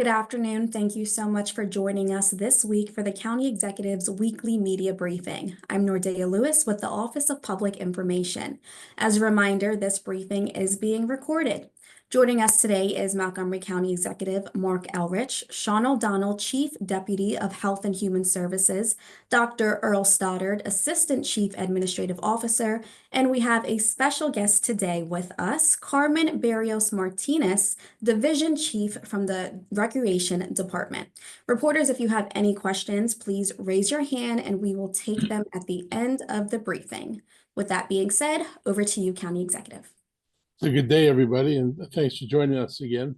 Good afternoon. Thank you so much for joining us this week for the County Executive's weekly media briefing. I'm Nordea Lewis with the Office of Public Information. As a reminder, this briefing is being recorded. Joining us today is Montgomery County Executive Marc Elrich, Sean O'Donnell, Chief Deputy of Health and Human Services, Dr. Earl Stoddard, Assistant Chief Administrative Officer, and we have a special guest today with us, Carmen Barrios Martinez, Division Chief from the Recreation Department. Reporters, if you have any questions, please raise your hand and we will take them at the end of the briefing. With that being said, over to you, County Executive. So good day, everybody, and thanks for joining us again.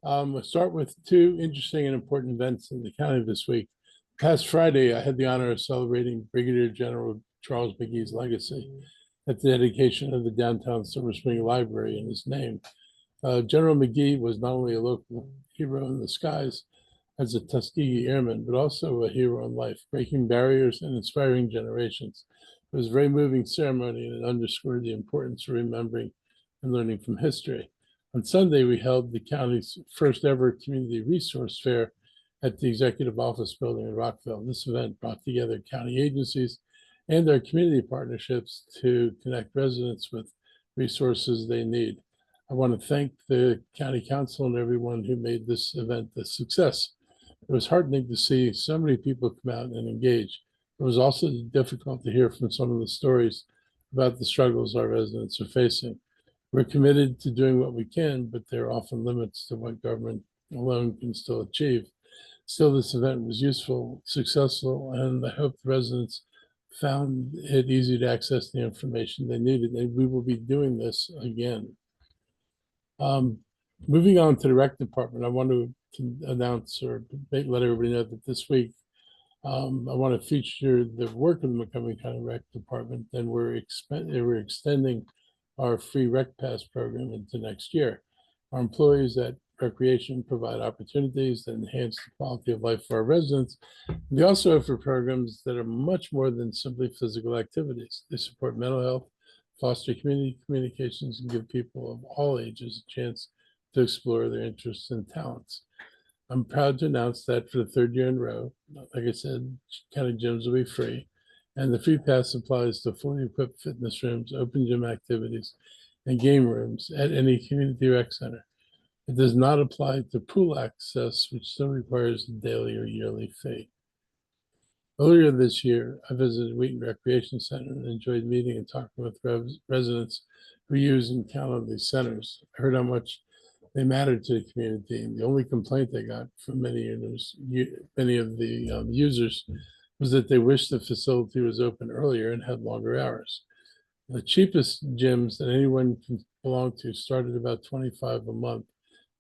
We'll start with two interesting and important events in the county this week. Past Friday, I had the honor of celebrating Brigadier General Charles McGee's legacy at the dedication of the downtown Silver Spring Library in his name. General McGee was not only a local hero in the skies as a Tuskegee Airman, but also a hero in life, breaking barriers and inspiring generations. It was a very moving ceremony, and it underscored the importance of remembering and learning from history. On Sunday, we held the county's first ever community resource fair at the Executive Office Building in Rockville. This event brought together county agencies and our community partnerships to connect residents with resources they need. I want to thank the County Council and everyone who made this event a success. It was heartening to see so many people come out and engage. It was also difficult to hear from some of the stories about the struggles our residents are facing. We're committed to doing what we can, but there are often limits to what government alone can still achieve. Still, this event was useful, successful, and I hope the residents found it easy to access the information they needed, and we will be doing this again. Moving on to the rec department, I want to announce or let everybody know that this week I want to feature the work of the Montgomery County Rec Department, and we're extending our free Rec Pass program into next year. Our employees at Recreation provide opportunities that enhance the quality of life for our residents. They also offer programs that are much more than simply physical activities. They support mental health, foster community communications, and give people of all ages a chance to explore their interests and talents. I'm proud to announce that for the third year in a row, like I said, county gyms will be free. And the free pass applies to fully equipped fitness rooms, open gym activities, and game rooms at any community rec center. It does not apply to pool access, which still requires a daily or yearly fee. Earlier this year, I visited Wheaton Recreation Center and enjoyed meeting and talking with residents who use and count on these centers. I heard how much they mattered to the community, and the only complaint they got from many of the users was that they wished the facility was open earlier and had longer hours. The cheapest gyms that anyone can belong to started about $25 a month.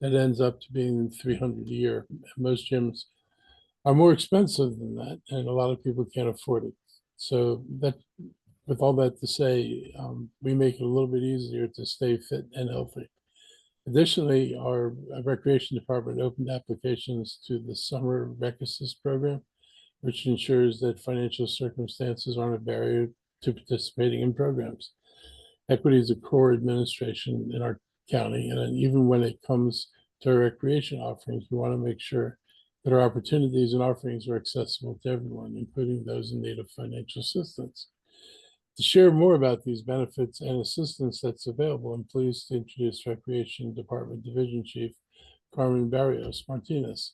That ends up to being $300 a year. Most gyms are more expensive than that, and a lot of people can't afford it. So that, with all that to say, we make it a little bit easier to stay fit and healthy. Additionally, our recreation department opened applications to the Summer Rec Assist program, which ensures that financial circumstances aren't a barrier to participating in programs. Equity is a core administration in our county, and even when it comes to our recreation offerings, we want to make sure that our opportunities and offerings are accessible to everyone, including those in need of financial assistance. To share more about these benefits and assistance that's available, I'm pleased to introduce Recreation Department Division Chief Carmen Barrios Martinez.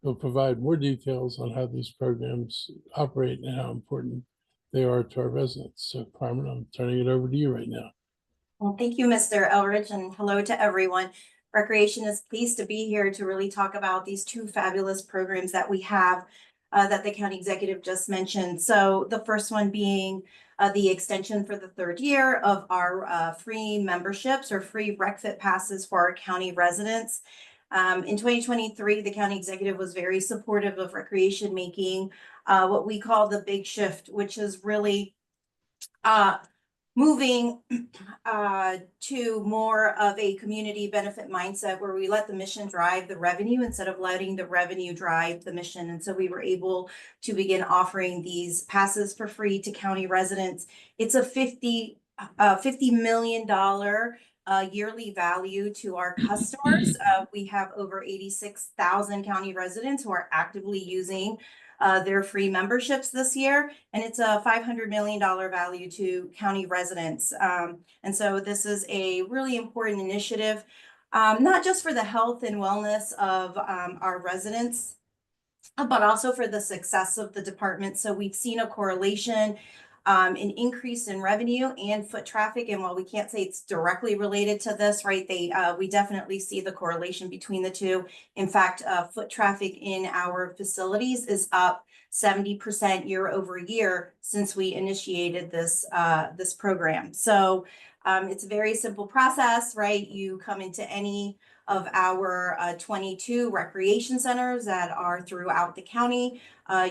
Will provide more details on how these programs operate and how important they are to our residents. So Carmen, I'm turning it over to you right now. Well, thank you, Mr. Elrich, and hello to everyone. Recreation is pleased to be here to really talk about these two fabulous programs that we have that the county executive just mentioned. So the first one being the extension for the third year of our free memberships or free RecFit passes for our county residents. In 2023, the county executive was very supportive of recreation, making what we call the big shift, which is really moving to more of a community benefit mindset where we let the mission drive the revenue instead of letting the revenue drive the mission. And so we were able to begin offering these passes for free to county residents. It's a $50 million yearly value to our customers. We have over 86,000 county residents who are actively using their free memberships this year, and it's a $500 million value to county residents. And so this is a really important initiative, not just for the health and wellness of our residents, but also for the success of the department. So we've seen a correlation, an increase in revenue and foot traffic. And while we can't say it's directly related to this, right, we definitely see the correlation between the two. In fact, foot traffic in our facilities is up 70% year over year since we initiated this program. So it's a very simple process, right? You come into any of our 22 recreation centers that are throughout the county.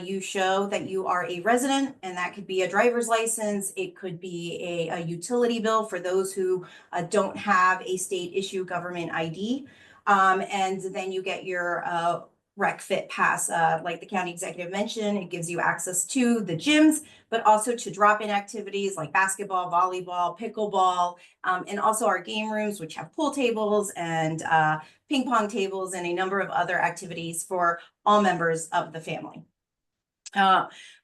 You show that you are a resident, and that could be a driver's license. It could be a utility bill for those who don't have a state issue government ID. And then you get your Rec Fit Pass. Like the county executive mentioned, it gives you access to the gyms, but also to drop-in activities like basketball, volleyball, pickleball, and also our game rooms, which have pool tables and ping pong tables and a number of other activities for all members of the family.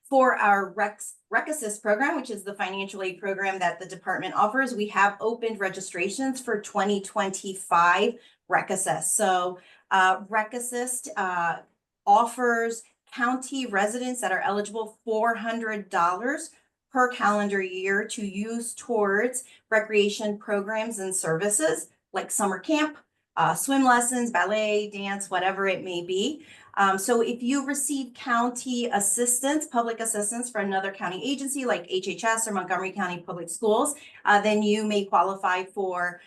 For our Rec Assist program, which is the financial aid program that the department offers, we have opened registrations for 2025 Rec Assist. So Rec Assist offers county residents that are eligible $400 per calendar year to use towards recreation programs and services like summer camp, swim lessons, ballet, dance, whatever it may be. So if you receive county assistance, public assistance from another county agency like HHS or Montgomery County Public Schools, then you may qualify for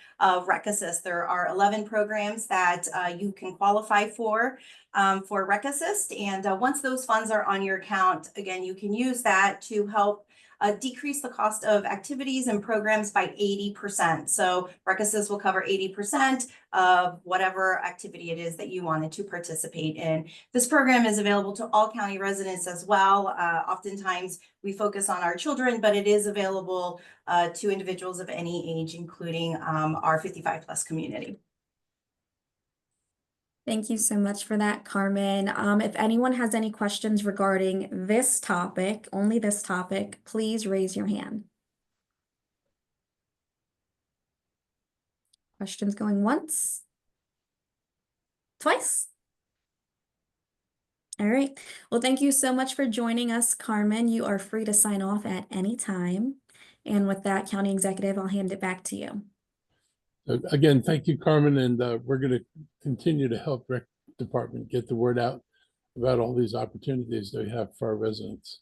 Rec Assist. There are 11 programs that you can qualify for Rec Assist. And once those funds are on your account, again, you can use that to help decrease the cost of activities and programs by 80%. So Rec Assist will cover 80% of whatever activity it is that you wanted to participate in. This program is available to all county residents as well. Oftentimes we focus on our children, but it is available to individuals of any age, including our 55+ community. Thank you so much for that, Carmen. If anyone has any questions regarding this topic, only this topic, please raise your hand. Questions going once? Twice? All right. Well, thank you so much for joining us, Carmen. You are free to sign off at any time. And with that, County Executive, I'll hand it back to you. Again, thank you, Carmen, and we're going to continue to help Rec Department get the word out about all these opportunities that we have for our residents.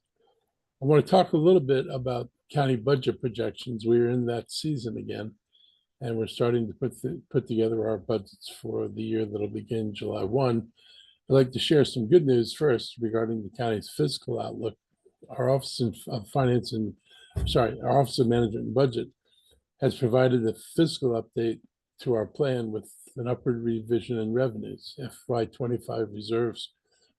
I want to talk a little bit about county budget projections. We're in that season again, and we're starting to put together our budgets for the year that'll begin July 1. I'd like to share some good news first regarding the county's fiscal outlook. Our Office of our Office of Management and Budget has provided a fiscal update to our plan with an upward revision in revenues. FY25 reserves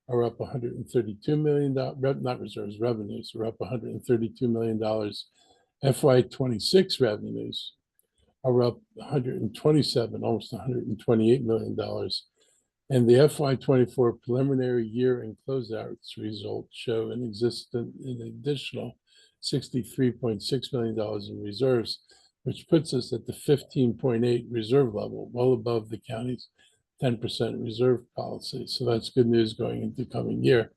are up $132 million, not reserves, revenues are up $132 million. FY26 revenues are up 127, almost $128 million. And the FY24 preliminary year-end closeouts results show an additional $63.6 million in reserves, which puts us at the 15.8 reserve level, well above the county's 10% reserve policy. So that's good news going into the coming year,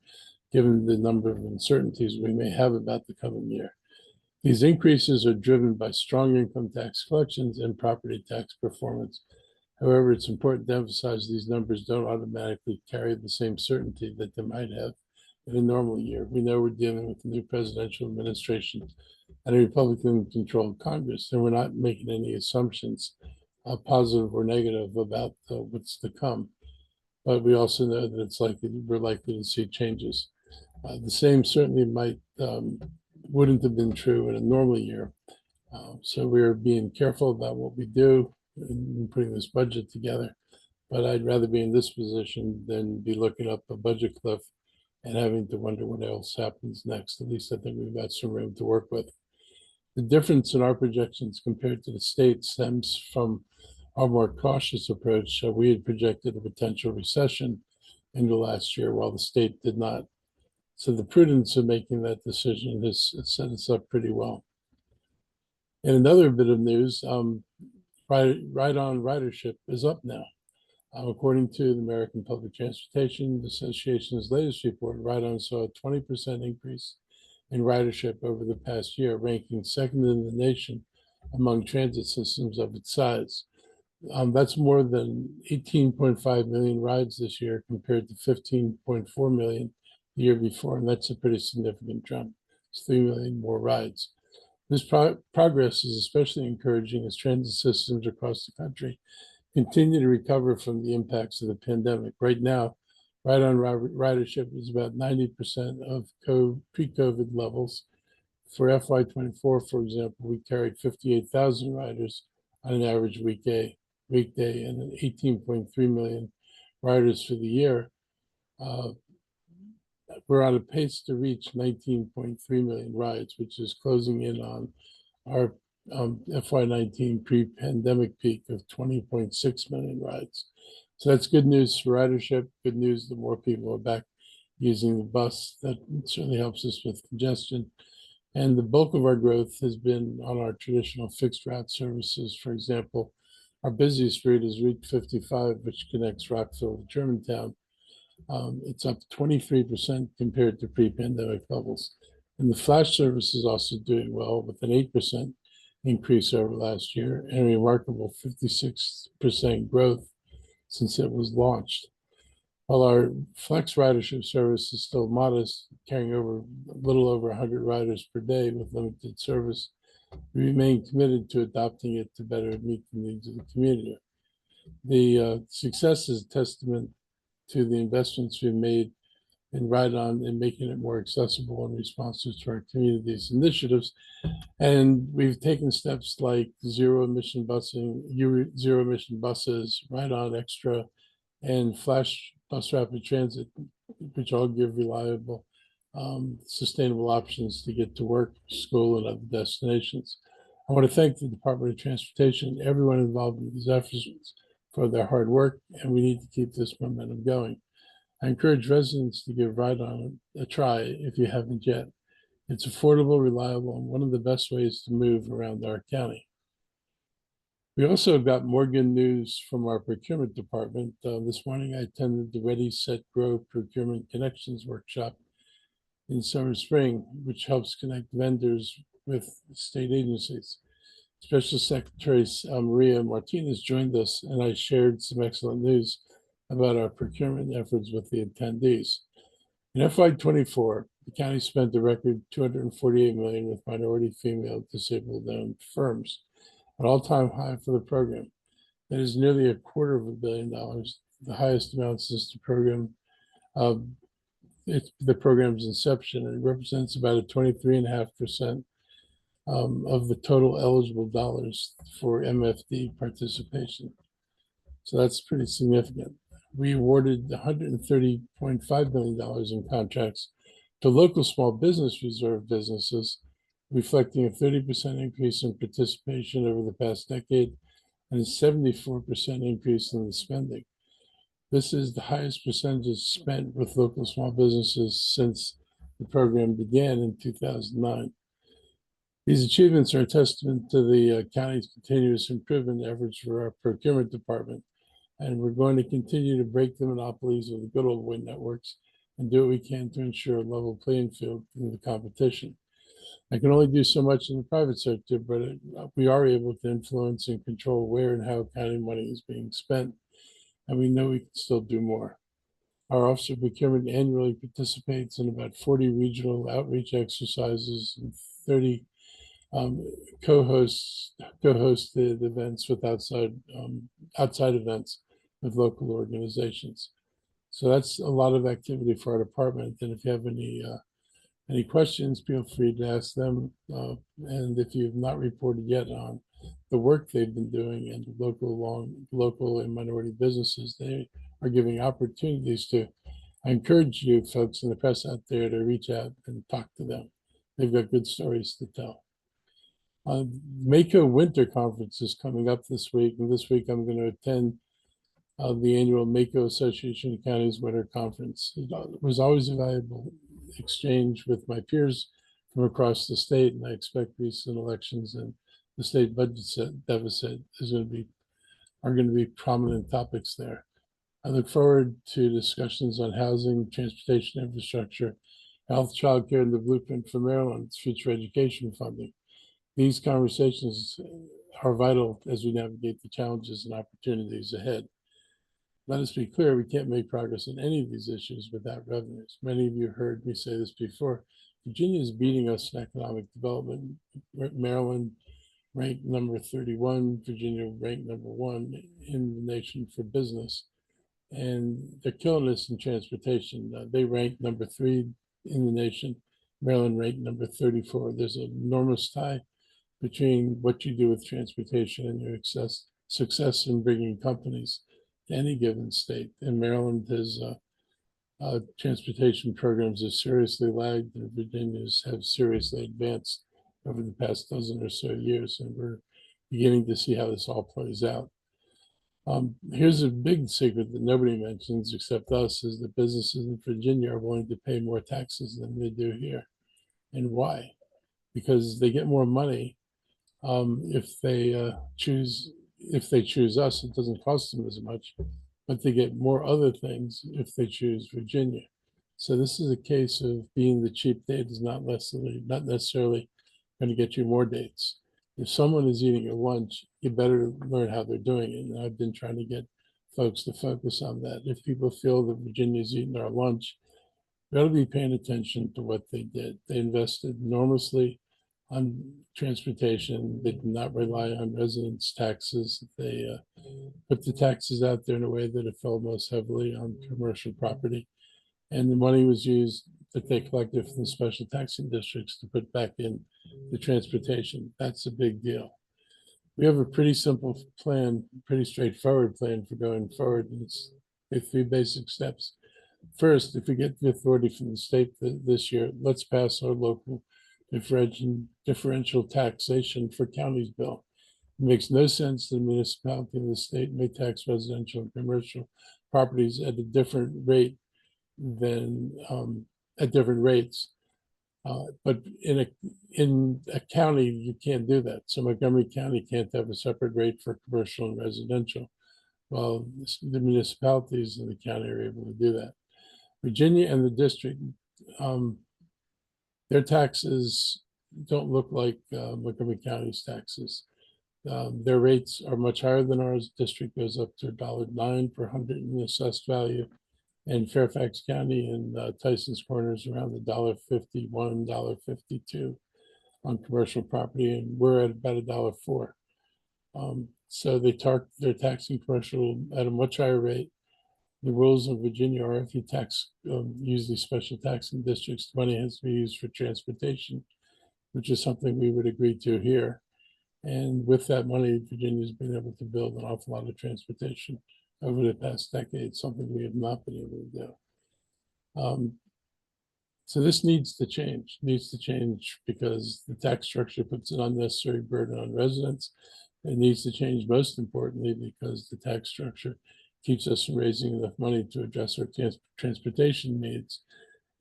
given the number of uncertainties we may have about the coming year. These increases are driven by strong income tax collections and property tax performance. However, it's important to emphasize these numbers don't automatically carry the same certainty that they might have in a normal year. We know we're dealing with a new presidential administration and a Republican-controlled Congress, and we're not making any assumptions, positive or negative, about what's to come. But we also know that we're likely to see changes. The same certainly wouldn't have been true in a normal year. So we're being careful about what we do in putting this budget together. But I'd rather be in this position than be looking up a budget cliff and having to wonder what else happens next. At least I think we've got some room to work with. The difference in our projections compared to the state stems from our more cautious approach. We had projected a potential recession in the last year, while the state did not. So the prudence of making that decision has set us up pretty well. And another bit of news, ride-on ridership is up now. According to the American Public Transportation Association's latest report, Ride-On saw a 20% increase in ridership over the past year, ranking second in the nation among transit systems of its size. That's more than 18.5 million rides this year compared to 15.4 million the year before, and that's a pretty significant jump. It's 3 million more rides. This progress is especially encouraging as transit systems across the country continue to recover from the impacts of the pandemic. Right now, ride-on ridership is about 90% of pre-COVID levels. For FY24, for example, we carried 58,000 riders on an average weekday, and 18.3 million riders for the year. We're on a pace to reach 19.3 million rides, which is closing in on our FY19 pre-pandemic peak of 20.6 million rides. So that's good news for ridership, good news that more people are back using the bus. That certainly helps us with congestion. And the bulk of our growth has been on our traditional fixed route services. For example, our busiest route is Route 55, which connects Rockville to Germantown. It's up 23% compared to pre-pandemic levels. And the flash service is also doing well with an 8% increase over last year and a remarkable 56% growth since it was launched. While our flex ridership service is still modest, carrying over a little over 100 riders per day with limited service, we remain committed to adopting it to better meet the needs of the community. The success is a testament to the investments we've made in Ride-On and making it more accessible and responsive to our community's initiatives. And we've taken steps like zero emission busing, zero emission buses, Ride-On Extra, and Flash Bus Rapid Transit, which all give reliable, sustainable options to get to work, school, and other destinations. I want to thank the Department of Transportation and everyone involved in these efforts for their hard work, and we need to keep this momentum going. I encourage residents to give Ride-On a try if you haven't yet. It's affordable, reliable, and one of the best ways to move around our county. We also got more good news from our procurement department. This morning, I attended the Ready, Set, Grow Procurement Connections Workshop in Summer Spring, which helps connect vendors with state agencies. Special Secretary Maria Martinez joined us, and I shared some excellent news about our procurement efforts with the attendees. In FY24, the county spent a record $248 million with minority, female, disabled-owned firms, an all-time high for the program. That is nearly $250 million, the highest amount since the program's inception. It represents about a 23.5% of the total eligible dollars for MFD participation. So that's pretty significant. We awarded $130.5 million in contracts to local small business reserve businesses, reflecting a 30% increase in participation over the past decade and a 74% increase in the spending. This is the highest percentage spent with local small businesses since the program began in 2009. These achievements are a testament to the county's continuous improvement efforts for our procurement department, and we're going to continue to break the monopolies of the good old wind networks and do what we can to ensure a level playing field in the competition. I can only do so much in the private sector, but we are able to influence and control where and how county money is being spent, and we know we can still do more. Our Office of Procurement annually participates in about 40 regional outreach exercises and 30 co-hosted events with outside events with local organizations. So that's a lot of activity for our department. And if you have any questions, feel free to ask them. And if you've not reported yet on the work they've been doing and local and minority businesses they are giving opportunities to, I encourage you folks in the press out there to reach out and talk to them. They've got good stories to tell. Mako Winter Conference is coming up this week, and this week I'm going to attend the annual Mako Association of Counties Winter Conference. It was always a valuable exchange with my peers from across the state, and I expect recent elections and the state budget deficit are going to be prominent topics there. I look forward to discussions on housing, transportation infrastructure, health, childcare, and the blueprint for Maryland's future education funding. These conversations are vital as we navigate the challenges and opportunities ahead. Let us be clear, we can't make progress on any of these issues without revenues. Many of you heard me say this before. Virginia is beating us in economic development. Maryland ranked number 31, Virginia ranked number 1 in the nation for business. And they're killing us in transportation. They ranked number 3 in the nation. Maryland ranked number 34. There's an enormous tie between what you do with transportation and your success in bringing companies to any given state. And Maryland has transportation programs have seriously lagged, and Virginia's have seriously advanced over the past dozen or so years. And we're beginning to see how this all plays out. Here's a big secret that nobody mentions except us, is that businesses in Virginia are willing to pay more taxes than they do here. And why? Because they get more money if they choose us. It doesn't cost them as much, but they get more other things if they choose Virginia. So this is a case of being the cheap date is not necessarily going to get you more dates. If someone is eating a lunch, you better learn how they're doing it. And I've been trying to get folks to focus on that. If people feel that Virginia's eating our lunch, we ought to be paying attention to what they did. They invested enormously on transportation. They did not rely on residents' taxes. They put the taxes out there in a way that it fell most heavily on commercial property. And the money was used that they collected from the special taxing districts to put back in the transportation. That's a big deal. We have a pretty simple plan, pretty straightforward plan for going forward. And it's 3 basic steps. First, if we get the authority from the state this year, let's pass our local differential taxation for counties bill. It makes no sense that a municipality in the state may tax residential and commercial properties at a different rate than at different rates. But in a county, you can't do that. So Montgomery County can't have a separate rate for commercial and residential. Well, the municipalities in the county are able to do that. Virginia and the district, their taxes don't look like Montgomery County's taxes. Their rates are much higher than ours. District goes up to $1.09 per 100 in assessed value. And Fairfax County and Tyson's Corner is around $1.51, $1.52 on commercial property, and we're at about $1.04. So they're taxing commercial at a much higher rate. The rules in Virginia are if you tax usually special taxing districts, money has to be used for transportation, which is something we would agree to here. And with that money, Virginia's been able to build an awful lot of transportation over the past decade, something we have not been able to do. So this needs to change because the tax structure puts an unnecessary burden on residents. It needs to change most importantly because the tax structure keeps us from raising enough money to address our transportation needs.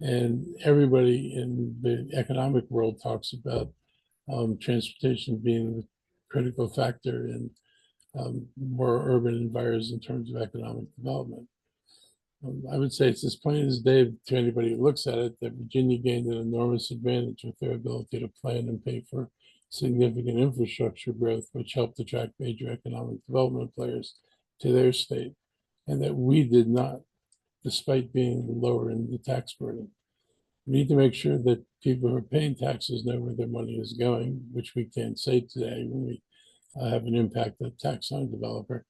And everybody in the economic world talks about transportation being a critical factor in more urban environments in terms of economic development. I would say it's as plain as day to anybody who looks at it that Virginia gained an enormous advantage with their ability to plan and pay for significant infrastructure growth, which helped attract major economic development players to their state, and that we did not, despite being lower in the tax burden. We need to make sure that people who are paying taxes know where their money is going, which we can't say today when we have an impact of tax on a developer.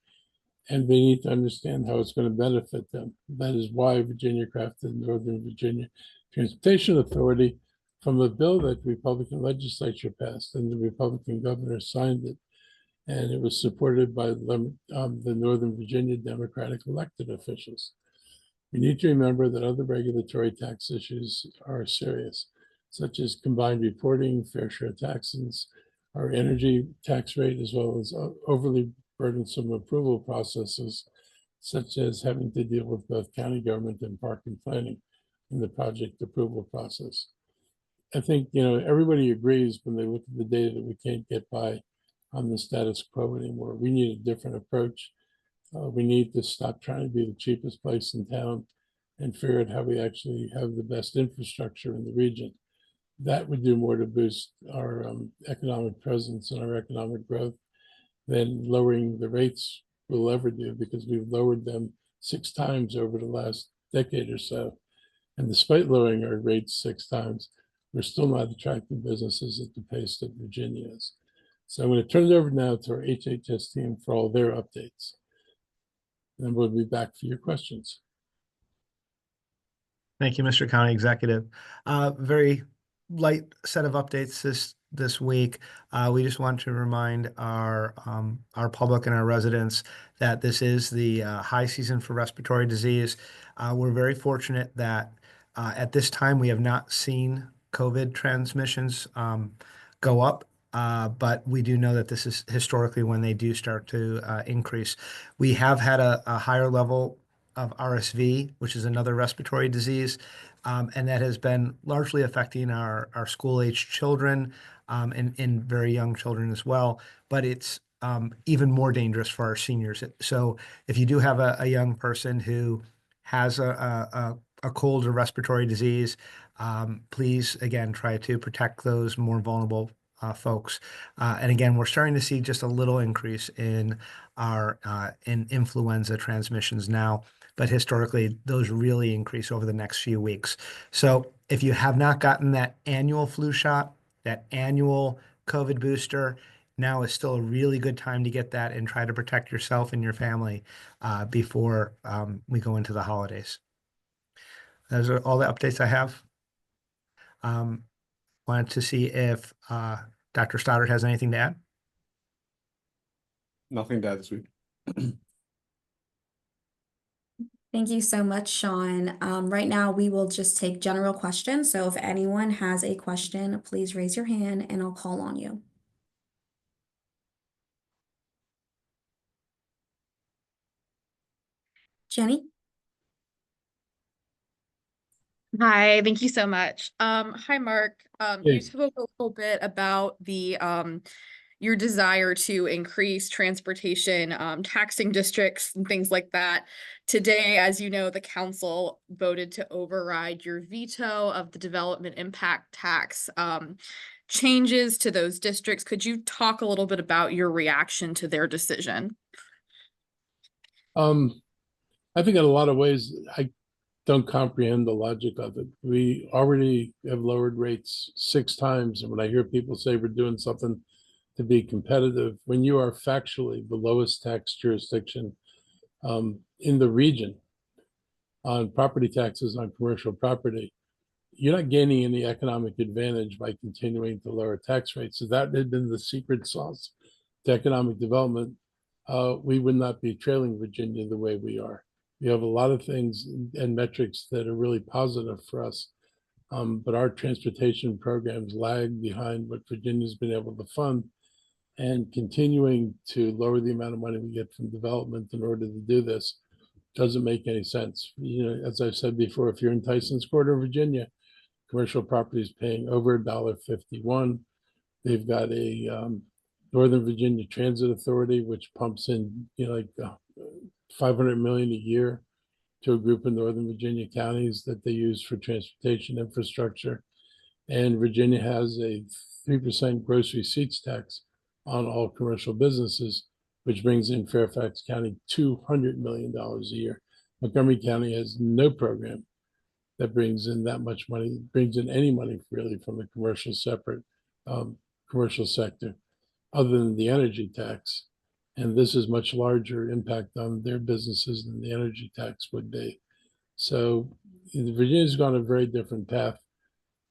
And they need to understand how it's going to benefit them. That is why Virginia crafted Northern Virginia Transportation Authority from a bill that the Republican legislature passed, and the Republican governor signed it. And it was supported by the Northern Virginia Democratic elected officials. We need to remember that other regulatory tax issues are serious, such as combined reporting, fair share taxes, our energy tax rate, as well as overly burdensome approval processes, such as having to deal with both county government and park and planning in the project approval process. I think, everybody agrees when they look at the data that we can't get by on the status quo anymore. We need a different approach. We need to stop trying to be the cheapest place in town and figure out how we actually have the best infrastructure in the region. That would do more to boost our economic presence and our economic growth than lowering the rates will ever do, because we've lowered them 6 times over the last decade or so. And despite lowering our rates 6 times, we're still not attracting businesses at the pace that Virginia is. So I'm going to turn it over now to our HHS team for all their updates. And we'll be back for your questions. Thank you, Mr. County Executive. Very light set of updates this week. We just want to remind our public and our residents that this is the high season for respiratory disease. We're very fortunate that at this time we have not seen COVID transmissions go up. But we do know that this is historically when they do start to increase. We have had a higher level of RSV, which is another respiratory disease, and that has been largely affecting our school-age children and very young children as well. But it's even more dangerous for our seniors. So if you do have a young person who has a cold or respiratory disease, please, again, try to protect those more vulnerable folks. And again, we're starting to see just a little increase in our in influenza transmissions now, but historically those really increase over the next few weeks. So if you have not gotten that annual flu shot, that annual COVID booster, now is still a really good time to get that and try to protect yourself and your family before we go into the holidays. Those are all the updates I have. Wanted to see if Dr. Stoddard has anything to add. Nothing to add this week. Thank you so much, Sean. Right now, we will just take general questions. So if anyone has a question, please raise your hand and I'll call on you. Jenny? Hi, thank you so much. Hi, Mark. You Hey. spoke a little bit about the your desire to increase transportation taxing districts and things like that. Today, as you know, the council voted to override your veto of the development impact tax changes to those districts. Could you talk a little bit about your reaction to their decision? I think in a lot of ways, I don't comprehend the logic of it. We already have lowered rates 6 times. And when I hear people say we're doing something to be competitive, when you are factually the lowest tax jurisdiction in the region on property taxes on commercial property, you're not gaining any economic advantage by continuing to lower tax rates. So that had been the secret sauce to economic development. We would not be trailing Virginia the way we are. We have a lot of things and metrics that are really positive for us, but our transportation programs lag behind what Virginia's been able to fund, and continuing to lower the amount of money we get from development in order to do this doesn't make any sense. As I've said before, if you're in Tyson's Corner, Virginia, commercial property is paying over $1.51. They've got a Northern Virginia Transit Authority, which pumps in, like $500 million a year to a group of Northern Virginia counties that they use for transportation infrastructure. And Virginia has a 3% gross receipts tax on all commercial businesses, which brings in Fairfax County $200 million a year. Montgomery County has no program that brings in that much money, brings in any money really from the commercial sector, other than the energy tax. And this is much larger impact on their businesses than the energy tax would be. So Virginia's gone a very different path.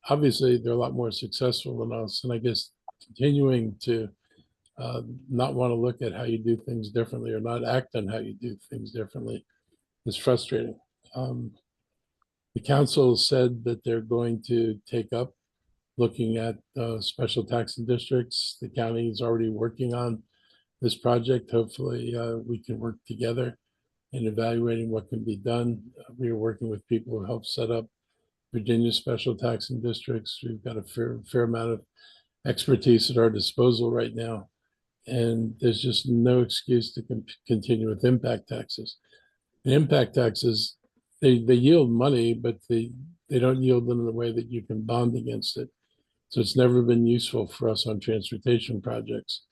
Obviously, they're a lot more successful than us. And I guess continuing to not want to look at how you do things differently or not act on how you do things differently is frustrating. The council said that they're going to take up looking at special taxing districts. The county is already working on this project. Hopefully, we can work together in evaluating what can be done. We are working with people who help set up Virginia special taxing districts. We've got a fair amount of expertise at our disposal right now. And there's just no excuse to continue with impact taxes. The impact taxes, they yield money, but they don't yield them in a way that you can bond against it. So it's never been useful for us on transportation projects.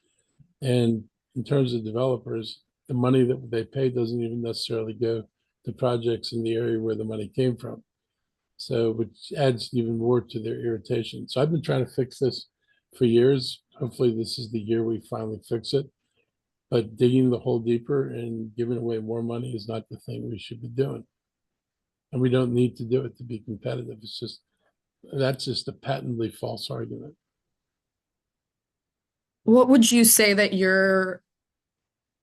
And in terms of developers, the money that they pay doesn't even necessarily go to projects in the area where the money came from. So, which adds even more to their irritation. So I've been trying to fix this for years. Hopefully this is the year we finally fix it. But digging the hole deeper and giving away more money is not the thing we should be doing. And we don't need to do it to be competitive. It's just, that's just a patently false argument. What would you say that your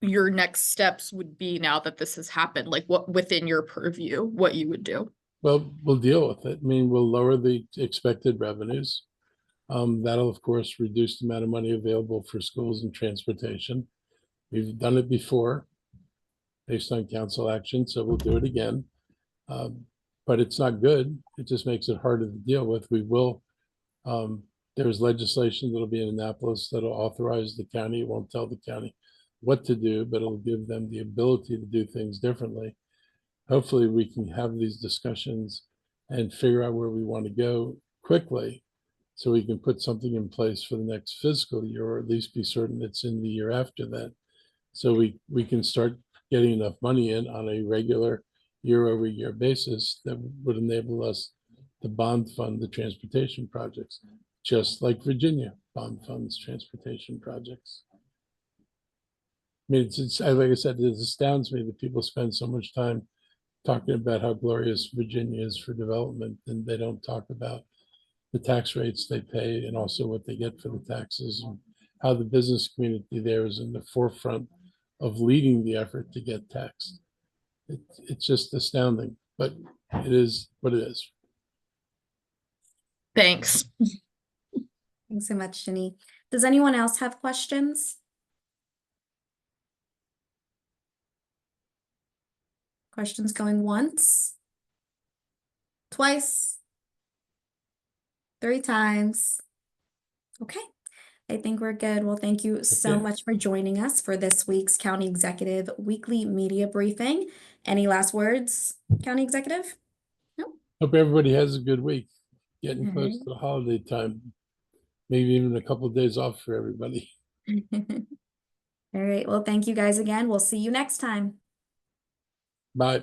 next steps would be now that this has happened? Like what within your purview, what you would do? Well, we'll deal with it. I mean, we'll lower the expected revenues. That'll, of course, reduce the amount of money available for schools and transportation. We've done it before based on council action, so we'll do it again. But it's not good. It just makes it harder to deal with. We will, there's legislation that'll be in Annapolis that'll authorize the county. It won't tell the county what to do, but it'll give them the ability to do things differently. Hopefully we can have these discussions and figure out where we want to go quickly so we can put something in place for the next fiscal year, or at least be certain it's in the year after that. So we can start getting enough money in on a regular year-over-year basis that would enable us to bond fund the transportation projects, just like Virginia bond funds transportation projects. I mean, it's like I said, it astounds me that people spend so much time talking about how glorious Virginia is for development, and they don't talk about the tax rates they pay and also what they get for the taxes, and how the business community there is in the forefront of leading the effort to get taxed. It's just astounding, but it is what it is. Thanks. Thanks so much, Jenny. Does anyone else have questions? Questions going once, twice, 3 times. Okay, I think we're good. Well, thank you so Okay. much for joining us for this week's County Executive Weekly Media Briefing. Any last words, County Executive? Hope everybody has a good week. Getting All close right. to the holiday time. Maybe even a couple of days off for everybody. All right. Well, thank you guys again. We'll see you next time. Bye.